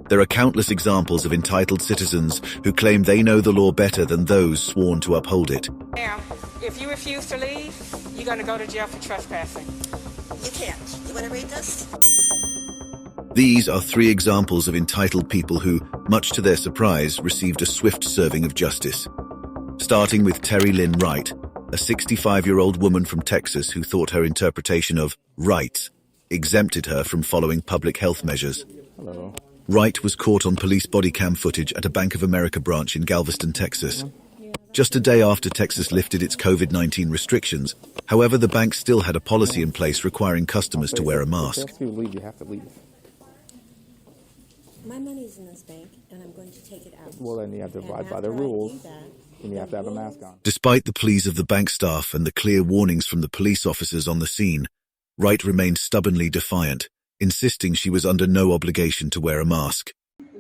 There are countless examples of entitled citizens who claim they know the law better than those sworn to uphold it. Now, if you refuse to leave, you're going to go to jail for trespassing. You can't. You want to read this? These are 3 examples of entitled people who, much to their surprise, received a swift serving of justice. Starting with Terry Lynn Wright, a 65-year-old woman from Texas who thought her interpretation of rights exempted her from following public health measures. Hello. Wright was caught on police body cam footage at a Bank of America branch in Galveston, Texas. Just a day after Texas lifted its COVID-19 restrictions, however, the bank still had a policy in place requiring customers to wear a mask. If you leave, you have to leave. My money's in this bank, and I'm going to take it out. Well, then you have to abide by the rules, and you have to have a mask on. Despite the pleas of the bank staff and the clear warnings from the police officers on the scene, Wright remained stubbornly defiant, insisting she was under no obligation to wear a mask.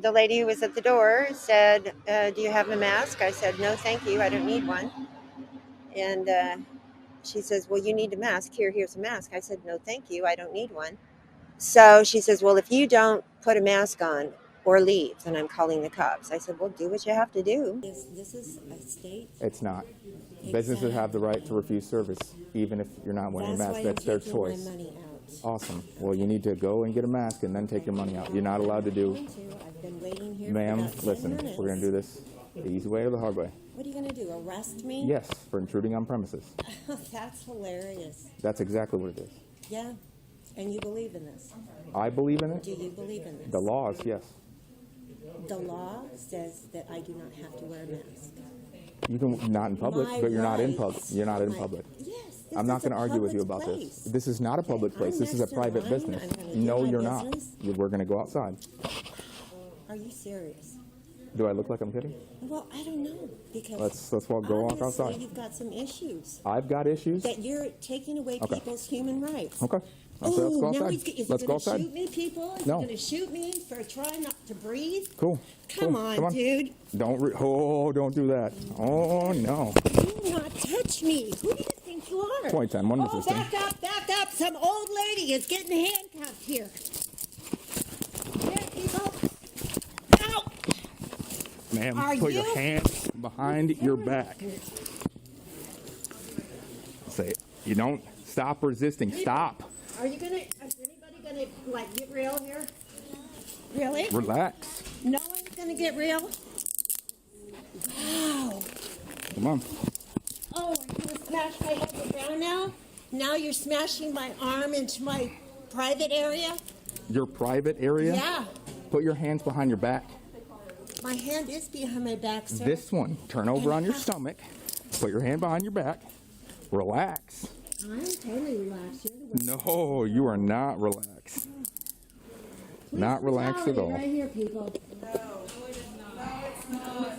The lady who was at the door said, do you have a mask? I said, no, thank you. I don't need one. And she says, well, you need a mask. Here's a mask. I said, no, thank you. I don't need one. So she says, well, if you don't put a mask on or leave, then I'm calling the cops. I said, well, do what you have to do. This is a state. It's not. Businesses have the right to refuse service, even if you're not wearing a mask. That's their choice. My money out. Awesome. Well, you need to go and get a mask and then take your money out. You're not allowed to do. I've been waiting here. Ma'am, listen, we're going to do this the easy way or the hard way. What are you going to do? Arrest me? Yes, for intruding on premises. That's hilarious. That's exactly what it is. Yeah. And you believe in this? I believe in it. Do you believe in this? The laws, yes. The law says that I do not have to wear a mask. You can not in public, but you're not in public. You're not in public. Yes. I'm not going to argue with you about this. This is not a public place. This is a private business. No, you're not. We're going to go outside. Are you serious? Do I look like I'm kidding? Well, I don't know, because let's go walk outside. You've got some issues. I've got issues. That you're taking away people's human rights. Okay. Let's go outside. Let's go outside. Shoot me, people? Is no. he going to shoot me for trying not to breathe? Cool. Come on, dude. Don't do that. Oh no. Do not touch me. Who do you think you are? 2010. One resisting. Back up. Some old lady is getting handcuffed here. Here, people. Ow. Ma'am, put your hands behind your back. Say, you don't stop resisting. Stop. Is anybody gonna get real here? Really? Relax. No one's gonna get real? Wow. Come on. Oh, you're gonna smash my head to the ground now? Now you're smashing my arm into my private area? Your private area? Yeah. Put your hands behind your back. My hand is behind my back, sir. This one. Turn over on your stomach. Put your hand behind your back. Relax. I'm totally relaxed. No, you are not relaxed. Not relaxed at all. Right here, people. No, it's not.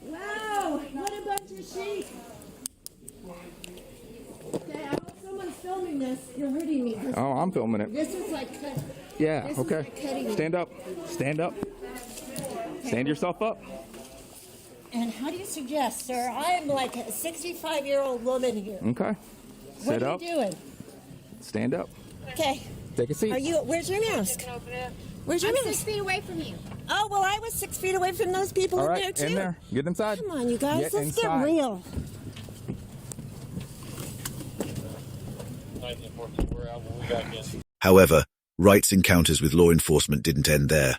Wow, what a bunch of sheep. Okay, I hope someone's filming this. You're hurting me. Oh, I'm filming it. This is like cut. Yeah, okay. Stand up. Stand up. Stand yourself up. And how do you suggest, sir? I'm like a 65-year-old woman here. Okay. Sit up. What are you doing? Stand up. Okay. Take a seat. Where's your mask? Where's your mask? 6 feet away from you. Oh, well, I was 6 feet away from those people All in there, right, too. in there. Get inside. Come on, you guys. Let's get real. However, Wright's encounters with law enforcement didn't end there.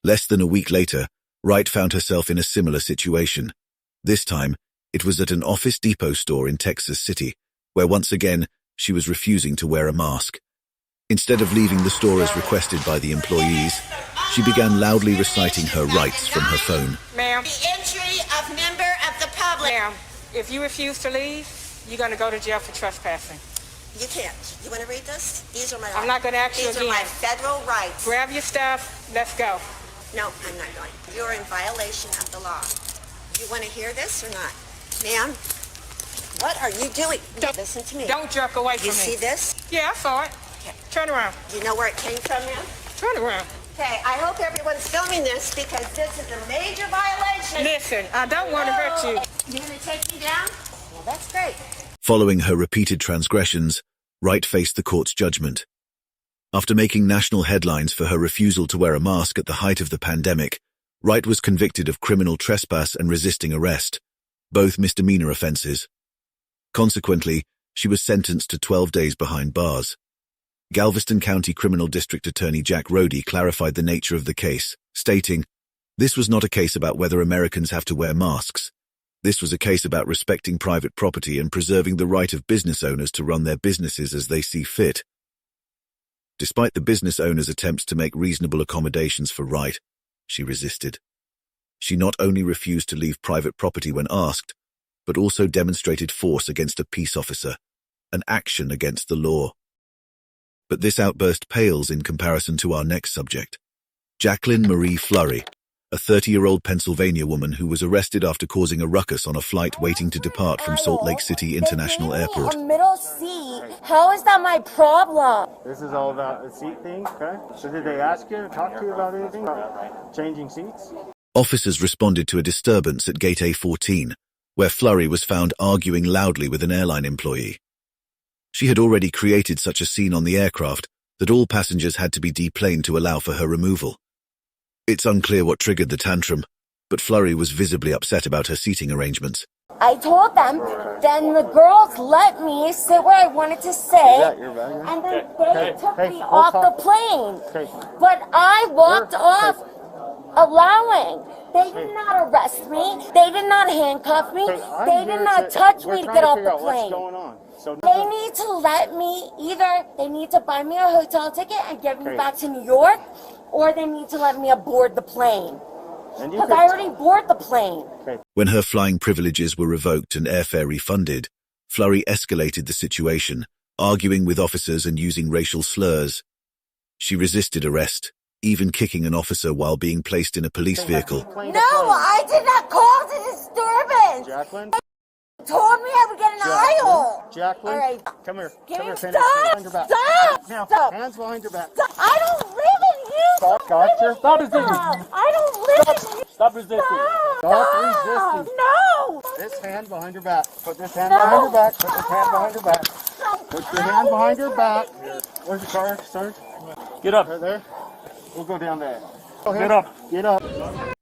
Less than a week later, Wright found herself in a similar situation. This time, it was at an Office Depot store in Texas City, where once again, she was refusing to wear a mask. Instead of leaving the store as requested by the employees, she began loudly reciting her rights from her phone. Ma'am. The entry of member of the public. Ma'am, if you refuse to leave, you're going to go to jail for trespassing. You can't. You want to read this? These are my rights. I'm not going to ask you again. again. These are my federal rights. Grab your stuff. Let's go. No, I'm not going. You're in violation of the law. You want to hear this or not? Ma'am, what are you doing? Listen to me. Don't jerk away from me. You see this? Yeah, I saw it. Okay. Turn around. Do you know where it came from, ma'am? Turn around. Okay, I hope everyone's filming this because this is a major violation. Listen, I don't want to hurt you. You going to take me down? Well, that's great. Following her repeated transgressions, Wright faced the court's judgment. After making national headlines for her refusal to wear a mask at the height of the pandemic, Wright was convicted of criminal trespass and resisting arrest, both misdemeanor offenses. Consequently, she was sentenced to 12 days behind bars. Galveston County Criminal District Attorney Jack Rody clarified the nature of the case, stating, "This was not a case about whether Americans have to wear masks. This was a case about respecting private property and preserving the right of business owners to run their businesses as they see fit." Despite the business owner's attempts to make reasonable accommodations for Wright, she resisted. She not only refused to leave private property when asked, but also demonstrated force against a peace officer, an action against the law. But this outburst pales in comparison to our next subject. Jaclyn Marie Flury, a 30-year-old Pennsylvania woman who was arrested after causing a ruckus on a flight waiting to depart from Salt Lake City International Airport. A middle seat. How is that my problem? This is all about the seat thing, okay? So did they ask you, talk to you about anything, about changing seats? Officers responded to a disturbance at Gate A14, where Flury was found arguing loudly with an airline employee. She had already created such a scene on the aircraft that all passengers had to be deplaned to allow for her removal. It's unclear what triggered the tantrum, but Flury was visibly upset about her seating arrangements. I told them, then the girls let me sit where I wanted to sit, and then they took me off the plane. But I walked off allowing. They did not arrest me. They did not handcuff me. They did not touch me to get off the plane. They need to let me, either they need to buy me a hotel ticket and get me back to New York, or they need to let me aboard the plane. Because I already boarded the plane. When her flying privileges were revoked and airfare refunded, Flury escalated the situation, arguing with officers and using racial slurs. She resisted arrest, even kicking an officer while being placed in a police vehicle. No, I did not cause a disturbance. Jaclyn? They told me I would get an aisle. Jaclyn, All right. come here. Give Come me, here, stop, hands behind your back. stop, Now, stop. hands behind your back. Stop. I don't live in Houston. Gotcha. Stop resisting. I don't live in Houston. Stop resisting. Stop resisting. No. This hand behind your back. Put this hand behind your back. Put this hand behind your back. Put your hand behind your back. Where's your car, Sarge? Get up. Right there. We'll go down there. Get up. Get up.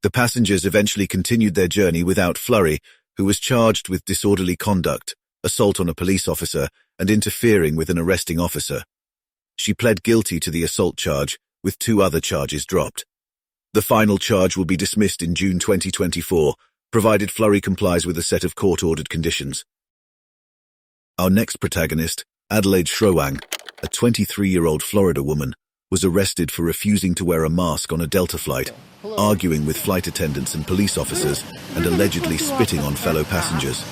The passengers eventually continued their journey without Flury, who was charged with disorderly conduct, assault on a police officer, and interfering with an arresting officer. She pled guilty to the assault charge, with 2 other charges dropped. The final charge will be dismissed in June 2024, provided Flury complies with a set of court-ordered conditions. Our next protagonist, Adelaide Schrowang, a 23-year-old Florida woman, was arrested for refusing to wear a mask on a Delta flight, arguing with flight attendants and police officers, and allegedly spitting on fellow passengers.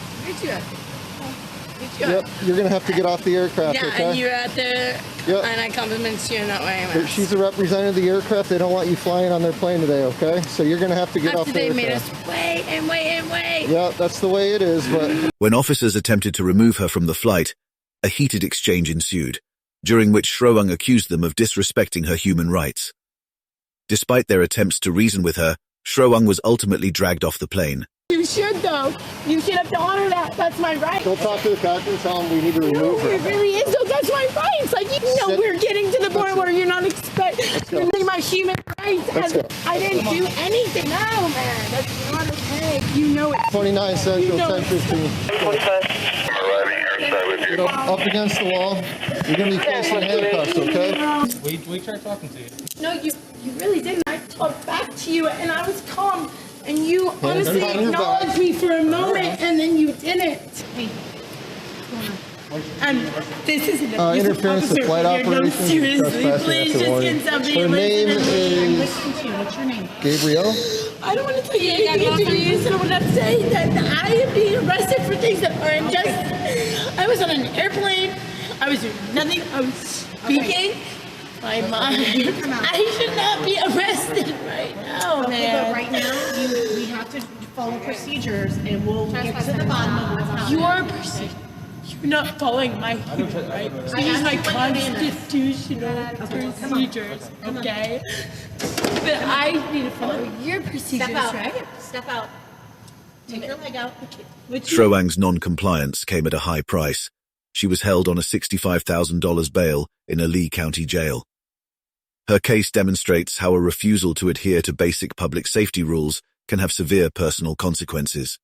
Yep, you're going to have to get off the aircraft, yeah, okay? And you're out there, and I compliment you in that way. She's a representative of the aircraft. They don't want you flying on their plane today, okay? So you're going to have to get off the aircraft. They made us wait and wait and wait. Yeah, that's the way it is, but... When officers attempted to remove her from the flight, a heated exchange ensued, during which Schrowang accused them of disrespecting her human rights. Despite their attempts to reason with her, Schrowang was ultimately dragged off the plane. You should, though. You should have to honor that. That's my right. Go talk to the captain and tell him we need to remove her. It really is, though. That's my right. It's like, we're getting to the point where you're not you're getting my human rights. I didn't do anything. No, man. That's not okay. You know it. 29 Central, 10:15. 25. Up against the wall. You're going to be placed in handcuffs, okay? We tried talking to you. No, you really didn't. I talked back to you, and I was calm. And you honestly acknowledged me for a moment, and then you didn't. Hey, this is an abusive interference with officer. flight operations. No, seriously, please just get somebody Her to name listen to me. is... What's your name? Gabrielle? I don't want to tell you anything to you, so when I'm saying that I am being arrested for things that aren't just... I was on an airplane. I was doing nothing. I was speaking. My mind. I should not be arrested right now, man. But right now, we have to follow procedures, and we'll get to the bottom of what's happening. You are you're not following my human rights. These are my constitutional procedures, okay? But I need to follow your procedures, right? Step out. Take your leg out. Schrowang's non-compliance came at a high price. She was held on a $65,000 bail in a Lee County jail. Her case demonstrates how a refusal to adhere to basic public safety rules can have severe personal consequences.